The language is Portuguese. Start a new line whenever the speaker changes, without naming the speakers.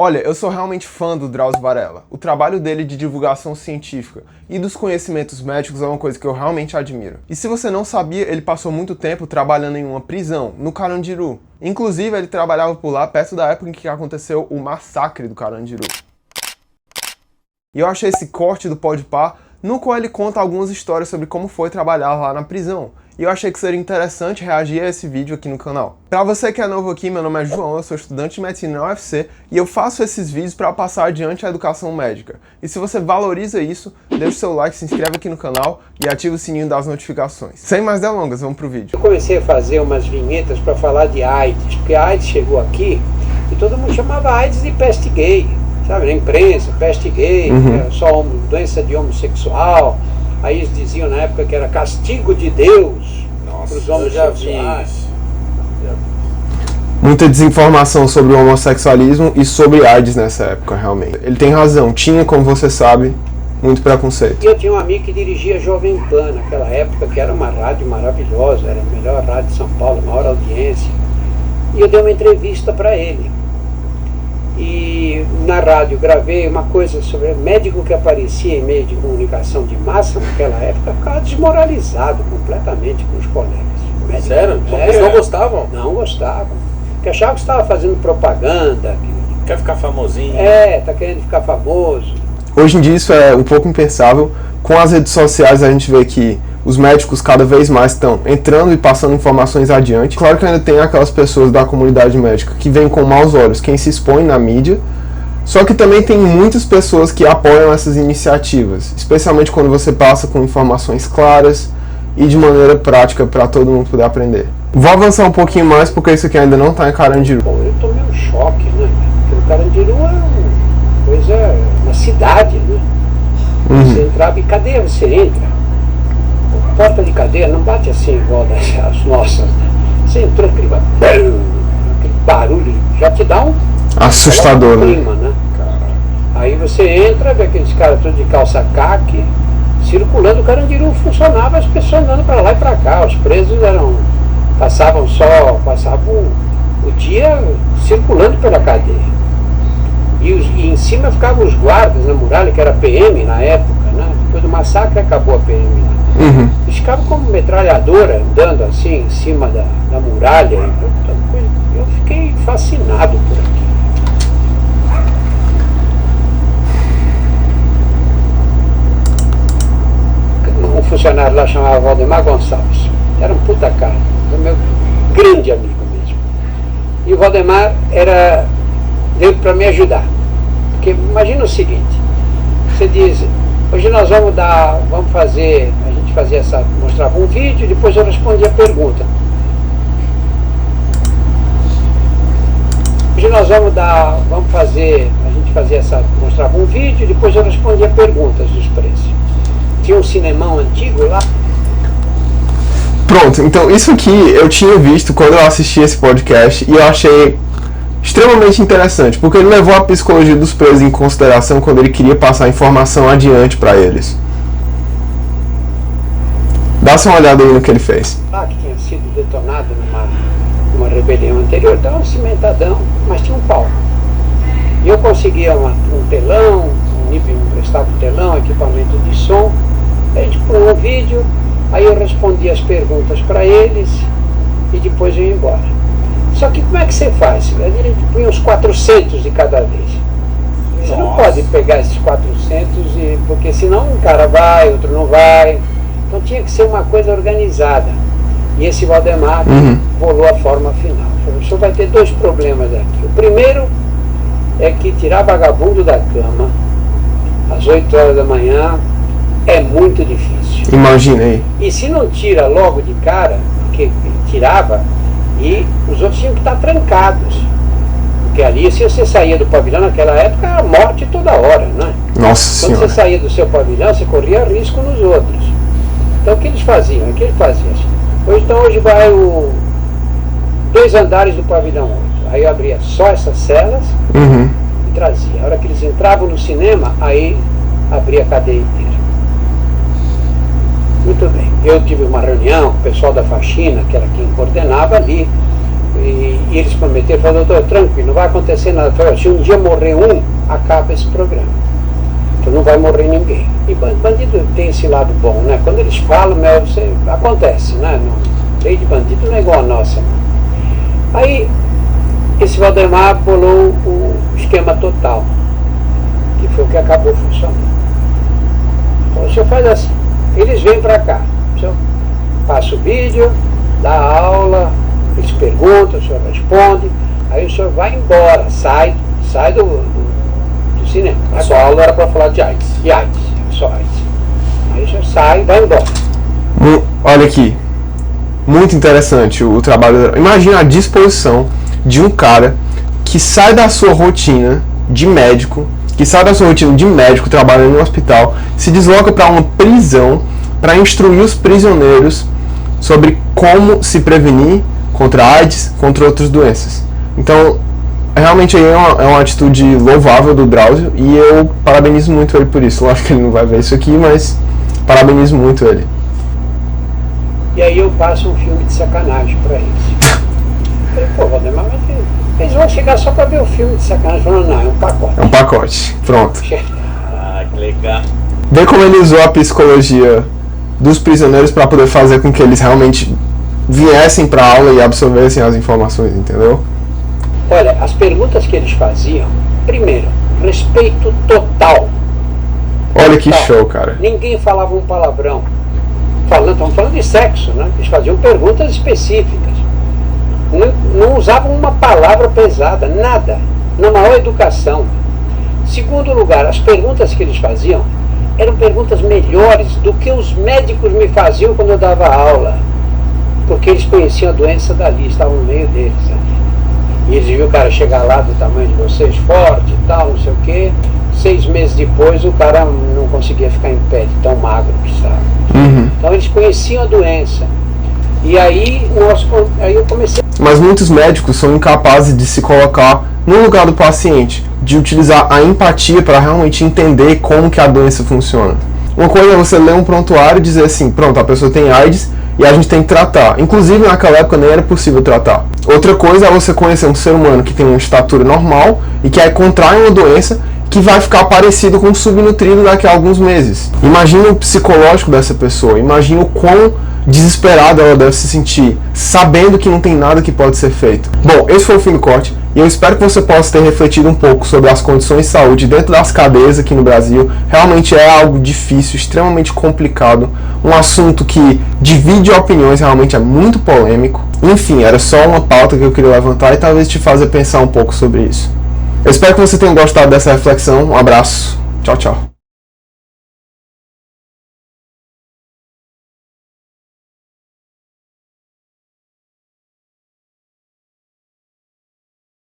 Olha, eu sou realmente fã do Drauzio Varela. O trabalho dele de divulgação científica e dos conhecimentos médicos é uma coisa que eu realmente admiro. E se você não sabia, ele passou muito tempo trabalhando em uma prisão, no Carandiru. Inclusive, ele trabalhava por lá perto da época em que aconteceu o massacre do Carandiru. E eu achei esse corte do Podpah, no qual ele conta algumas histórias sobre como foi trabalhar lá na prisão. E eu achei que seria interessante reagir a esse vídeo aqui no canal. Pra você que é novo aqui, meu nome é João, eu sou estudante de medicina na UFC e eu faço esses vídeos para passar adiante a educação médica. E se você valoriza isso, deixa o seu like, se inscreve aqui no canal e ativa o sininho das notificações. Sem mais delongas, vamos pro vídeo.
Eu comecei a fazer umas vinhetas para falar de AIDS, porque a AIDS chegou aqui e todo mundo chamava AIDS de peste gay, sabe, na imprensa, peste gay, era só doença de homossexual. Aí eles diziam na época que era castigo de Deus para os homossexuais.
Muita desinformação sobre o homossexualismo e sobre AIDS nessa época, realmente. Ele tem razão, tinha, como você sabe, muito preconceito.
E eu tinha um amigo que dirigia a Jovem Pan naquela época, que era uma rádio maravilhosa, era a melhor rádio de São Paulo, maior audiência. E eu dei uma entrevista para ele. E na rádio gravei uma coisa sobre médico que aparecia em meio de comunicação de massa naquela época, ficava desmoralizado completamente com os colegas.
Sério? Eles não gostavam?
Não gostavam. Porque achavam que estava fazendo propaganda.
Quer ficar famosinho?
Tá querendo ficar famoso.
Hoje em dia isso é um pouco impensável. Com as redes sociais a gente vê que os médicos cada vez mais estão entrando e passando informações adiante. Claro que ainda tem aquelas pessoas da comunidade médica que veem com maus olhos quem se expõe na mídia, só que também tem muitas pessoas que apoiam essas iniciativas, especialmente quando você passa com informações claras e de maneira prática para todo mundo poder aprender. Vou avançar um pouquinho mais porque isso aqui ainda não está em Carandiru.
Bom, eu tomei um choque, né? Porque o Carandiru é uma cidade, né? Você entrava e cadeia você entra. Porta de cadeia não bate assim igual as nossas, né? Você entrou, aquele barulho já te dá um
assustador,
clima, né? Aí você entra, vê aqueles caras todos de calça caque circulando. O Carandiru funcionava, as pessoas andando para lá e para cá. Os presos passavam o dia circulando pela cadeia. E em cima ficavam os guardas na muralha, que era PM na época, né? Depois do massacre acabou a PM lá. Eles ficavam como metralhadora andando assim em cima da muralha. Eu fiquei fascinado por aquilo. Um funcionário lá chamava Valdemar Gonçalves. Era um puta cara, era meu grande amigo mesmo. E o Valdemar veio para me ajudar. Porque imagina o seguinte, você diz, hoje nós vamos fazer, a gente fazia mostrava um vídeo, depois eu respondia a pergunta. Hoje nós mostrava um vídeo, depois eu respondia perguntas dos preços. Tinha um cinemão antigo lá.
Pronto, então isso aqui eu tinha visto quando eu assisti esse podcast e eu achei extremamente interessante, porque ele levou a psicologia dos presos em consideração quando ele queria passar informação adiante para eles. Dá só uma olhada aí no que ele fez.
Lá que tinha sido detonado numa rebelião anterior, estava um cimentadão, mas tinha um palco. E eu conseguia um telão, o NIP me emprestava um telão, equipamento de som, a gente pôs um vídeo, aí eu respondia as perguntas para eles e depois eu ia embora. Só que como é que você faz? A gente punha uns 400 de cada vez. Você não pode pegar esses 400, porque senão um cara vai, outro não vai. Então tinha que ser uma coisa organizada. E esse Valdemar bolou a forma final. Falou, o senhor vai ter dois problemas aqui. O primeiro é que tirar vagabundo da cama às 8 horas da manhã é muito difícil.
Imagina aí.
E se não tira logo de cara, porque tirava, e os outros tinham que estar trancados. Porque ali, se você saía do pavilhão naquela época, era morte toda hora, né?
Nossa
Quando
Senhora.
você saía do seu pavilhão, você corria risco nos outros. Então o que eles faziam? Hoje vai 2 andares do pavilhão 8. Aí eu abria só essas celas e trazia. A hora que eles entravam no cinema, aí abria a cadeia inteira. Muito bem. Eu tive uma reunião com o pessoal da faxina, que era quem coordenava ali. E eles prometeram, falaram, doutor, tranquilo, não vai acontecer nada. Falei, se um dia morrer um, acaba esse programa. Então não vai morrer ninguém. E bandido tem esse lado bom, né? Quando eles falam, acontece, né? Lei de bandido não é igual a nossa. Aí, esse Valdemar bolou o esquema total, que foi o que acabou funcionando. Então o senhor faz assim, eles vêm para cá, o senhor passa o vídeo, dá aula, eles perguntam, o senhor responde, aí o senhor vai embora, sai do cinema.
A sua aula era para falar de AIDS.
De AIDS, só AIDS. Aí o senhor sai e vai embora.
Olha aqui, muito interessante o trabalho. Imagina a disposição de um cara que sai da sua rotina de médico, trabalhando no hospital, se desloca para uma prisão para instruir os prisioneiros sobre como se prevenir contra a AIDS, contra outras doenças. Então, realmente aí é uma atitude louvável do Drauzio e eu parabenizo muito ele por isso. Lógico que ele não vai ver isso aqui, mas parabenizo muito ele.
E aí eu passo um filme de sacanagem para eles. Falei, pô, Valdemar, mas eles vão chegar só para ver o filme de sacanagem. Falando, não, é um pacote.
É um pacote, pronto.
Ah, que legal.
Vê como ele usou a psicologia dos prisioneiros para poder fazer com que eles realmente viessem para a aula e absorvessem as informações, entendeu?
Olha, as perguntas que eles faziam, primeiro, respeito total.
Olha que show, cara.
Ninguém falava um palavrão. Estamos falando de sexo, né? Eles faziam perguntas específicas. Não usavam uma palavra pesada, nada. Na maior educação. Segundo lugar, as perguntas que eles faziam eram perguntas melhores do que os médicos me faziam quando eu dava aula. Porque eles conheciam a doença dali, estavam no meio deles. Né? E eles viram o cara chegar lá do tamanho de vocês, forte e tal, não sei o quê. 6 meses depois o cara não conseguia ficar em pé, de tão magro que estava. Então eles conheciam a doença. E aí eu comecei...
Mas muitos médicos são incapazes de se colocar no lugar do paciente, de utilizar a empatia para realmente entender como que a doença funciona. Uma coisa é você ler um prontuário e dizer assim, pronto, a pessoa tem AIDS e a gente tem que tratar. Inclusive naquela época nem era possível tratar. Outra coisa é você conhecer um ser humano que tem uma estatura normal e que aí contrai uma doença que vai ficar parecido com um subnutrido daqui a alguns meses. Imagina o psicológico dessa pessoa, imagina o quão desesperada ela deve se sentir, sabendo que não tem nada que pode ser feito. Bom, esse foi o fim do corte, e eu espero que você possa ter refletido um pouco sobre as condições de saúde dentro das cadeias aqui no Brasil. Realmente é algo difícil, extremamente complicado, um assunto que divide opiniões, realmente é muito polêmico. Enfim, era só uma pauta que eu queria levantar e talvez te fazer pensar um pouco sobre isso. Eu espero que você tenha gostado dessa reflexão. Um abraço. Tchau, tchau.